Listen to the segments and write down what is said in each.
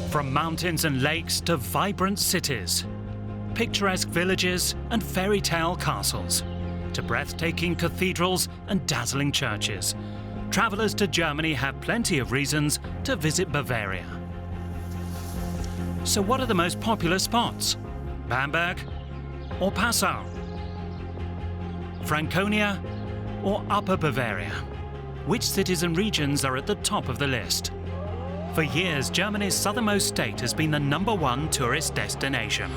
From mountains and lakes to vibrant cities, picturesque villages and fairy tale castles, to breathtaking cathedrals and dazzling churches, travellers to Germany have plenty of reasons to visit Bavaria. So what are the most popular spots? Bamberg or Passau? Franconia or Upper Bavaria? Which cities and regions are at the top of the list? For years, Germany's southernmost state has been the #1 tourist destination.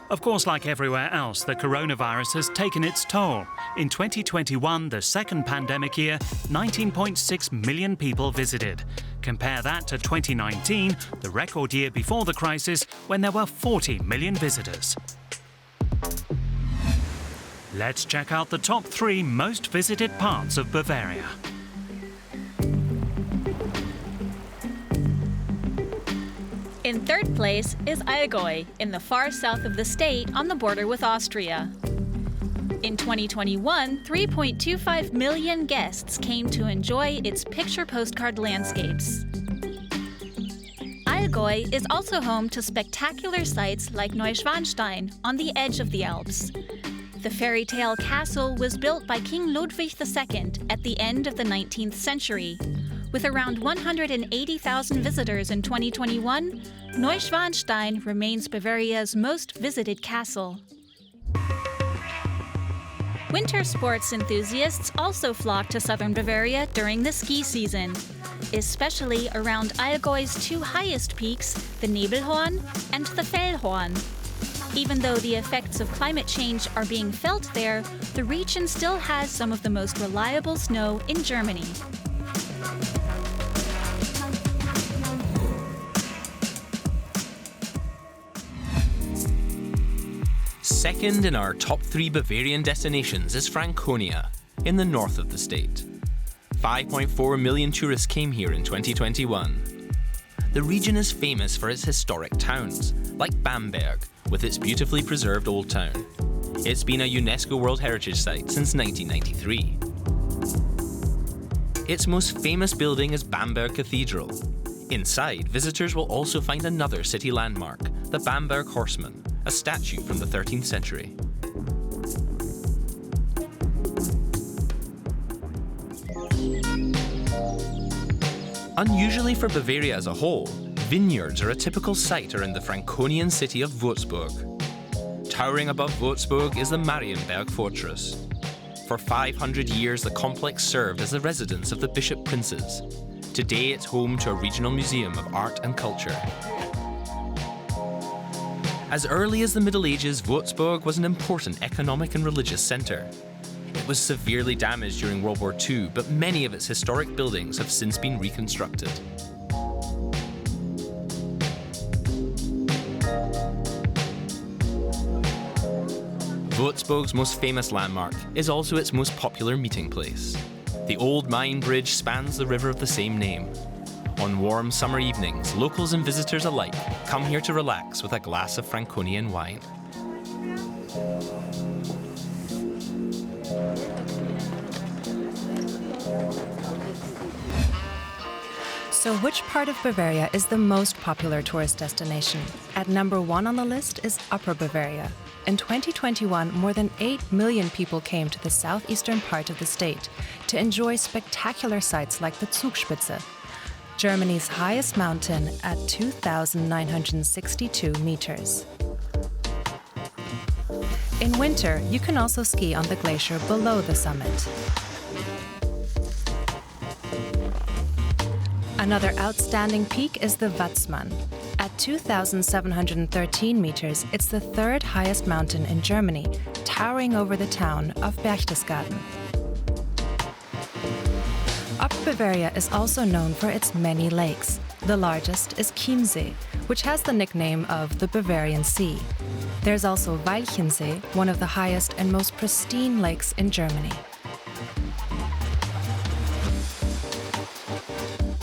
Of course, like everywhere else, the coronavirus has taken its toll. In 2021, the second pandemic year, 19.6 million people visited. Compare that to 2019, the record year before the crisis, when there were 40 million visitors. Let's check out the top 3 most visited parts of Bavaria. In third place is Allgäu, in the far south of the state on the border with Austria. In 2021, 3.25 million guests came to enjoy its picture postcard landscapes. Allgäu is also home to spectacular sites like Neuschwanstein on the edge of the Alps. The fairy tale castle was built by King Ludwig II at the end of the 19th century. With around 180,000 visitors in 2021, Neuschwanstein remains Bavaria's most visited castle. Winter sports enthusiasts also flock to southern Bavaria during the ski season, especially around Allgäu's 2 highest peaks, the Nebelhorn and the Fellhorn. Even though the effects of climate change are being felt there, the region still has some of the most reliable snow in Germany. Second in our top 3 Bavarian destinations is Franconia, in the north of the state. 5.4 million tourists came here in 2021. The region is famous for its historic towns, like Bamberg, with its beautifully preserved old town. It's been a UNESCO World Heritage Site since 1993. Its most famous building is Bamberg Cathedral. Inside, visitors will also find another city landmark, the Bamberg Horseman, a statue from the 13th century. Unusually for Bavaria as a whole, vineyards are a typical sight around the Franconian city of Würzburg. Towering above Würzburg is the Marienberg Fortress. For 500 years, the complex served as the residence of the Bishop Princes. Today, it's home to a regional museum of art and culture. As early as the Middle Ages, Würzburg was an important economic and religious centre. It was severely damaged during World War II, but many of its historic buildings have since been reconstructed. Würzburg's most famous landmark is also its most popular meeting place. The old Main Bridge spans the river of the same name. On warm summer evenings, locals and visitors alike come here to relax with a glass of Franconian wine. So which part of Bavaria is the most popular tourist destination? At #1 on the list is Upper Bavaria. In 2021, more than 8 million people came to the southeastern part of the state to enjoy spectacular sights like the Zugspitze, Germany's highest mountain at 2,962 meters. In winter, you can also ski on the glacier below the summit. Another outstanding peak is the Watzmann. At 2,713 meters, it's the 3rd highest mountain in Germany, towering over the town of Berchtesgaden. Upper Bavaria is also known for its many lakes. The largest is Chiemsee, which has the nickname of the Bavarian Sea. There's also Walchensee, one of the highest and most pristine lakes in Germany.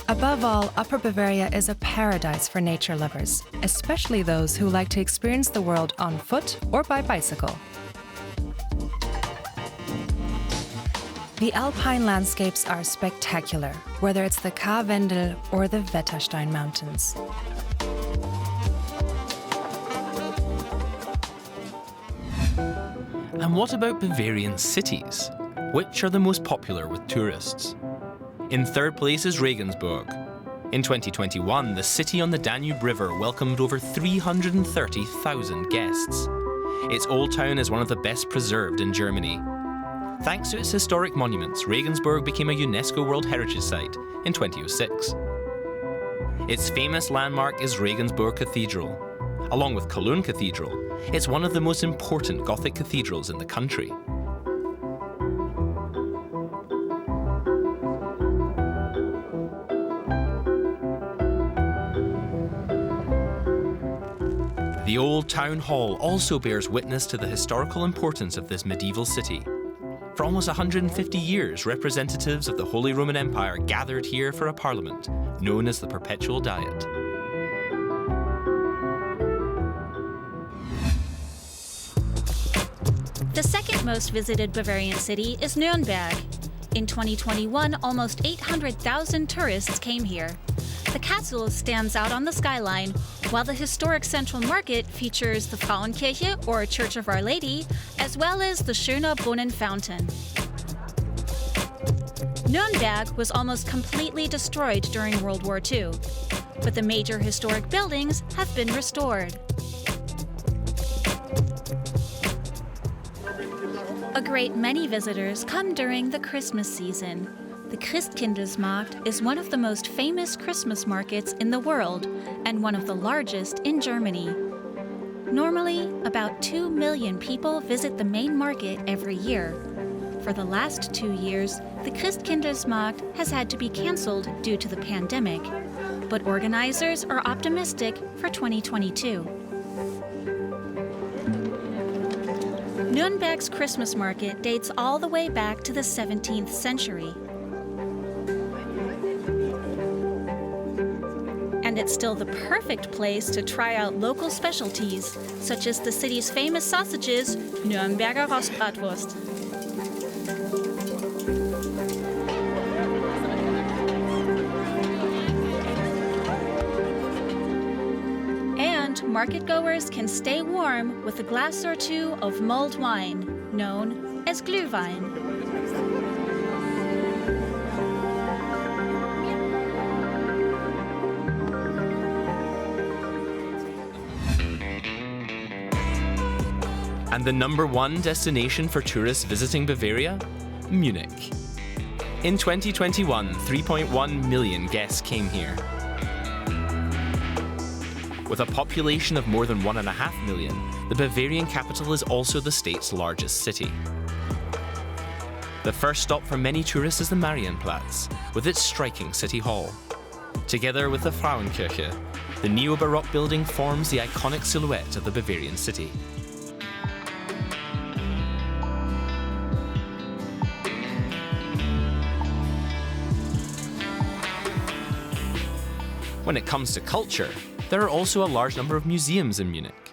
Above all, Upper Bavaria is a paradise for nature lovers, especially those who like to experience the world on foot or by bicycle. The alpine landscapes are spectacular, whether it's the Karwendel or the Wetterstein Mountains. And what about Bavarian cities? Which are the most popular with tourists? In third place is Regensburg. In 2021, the city on the Danube River welcomed over 330,000 guests. Its old town is one of the best preserved in Germany. Thanks to its historic monuments, Regensburg became a UNESCO World Heritage Site in 2006. Its famous landmark is Regensburg Cathedral. Along with Cologne Cathedral, it's one of the most important Gothic cathedrals in the country. The Old Town Hall also bears witness to the historical importance of this medieval city. For almost 150 years, representatives of the Holy Roman Empire gathered here for a parliament, known as the Perpetual Diet. The second most visited Bavarian city is Nuremberg. In 2021, almost 800,000 tourists came here. The castle stands out on the skyline, while the historic Central Market features the Frauenkirche, or Church of Our Lady, as well as the Schöner Brunnen fountain. Nuremberg was almost completely destroyed during World War II, but the major historic buildings have been restored. A great many visitors come during the Christmas season. The Christkindlesmarkt is one of the most famous Christmas markets in the world and one of the largest in Germany. Normally, about 2 million people visit the main market every year. For the last 2 years, the Christkindlesmarkt has had to be cancelled due to the pandemic, but organizers are optimistic for 2022. Nuremberg's Christmas market dates all the way back to the 17th century. And it's still the perfect place to try out local specialties, such as the city's famous sausages, Nürnberger Rostbratwurst. And market-goers can stay warm with a glass or two of mulled wine, known as Glühwein. And the #1 destination for tourists visiting Bavaria? Munich. In 2021, 3.1 million guests came here. With a population of more than 1.5 million, the Bavarian capital is also the state's largest city. The first stop for many tourists is the Marienplatz, with its striking city hall. Together with the Frauenkirche, the neo-Baroque building forms the iconic silhouette of the Bavarian city. When it comes to culture, there are also a large number of museums in Munich.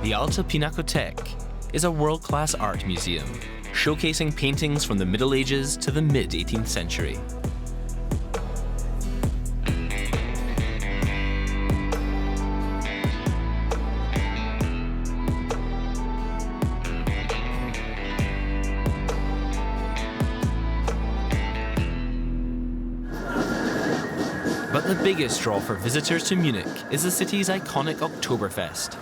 The Alte Pinakothek is a world-class art museum, showcasing paintings from the Middle Ages to the mid-18th century. But the biggest draw for visitors to Munich is the city's iconic Oktoberfest.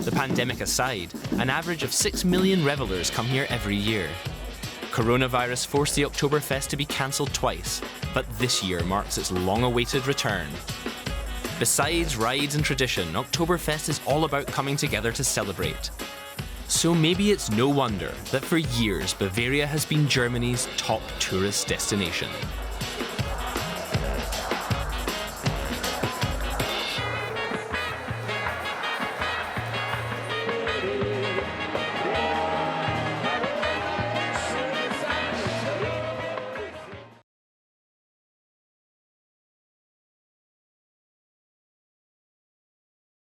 The pandemic aside, an average of 6 million revelers come here every year. Coronavirus forced the Oktoberfest to be cancelled twice, but this year marks its long-awaited return. Besides rides and tradition, Oktoberfest is all about coming together to celebrate. So maybe it's no wonder that for years Bavaria has been Germany's top tourist destination.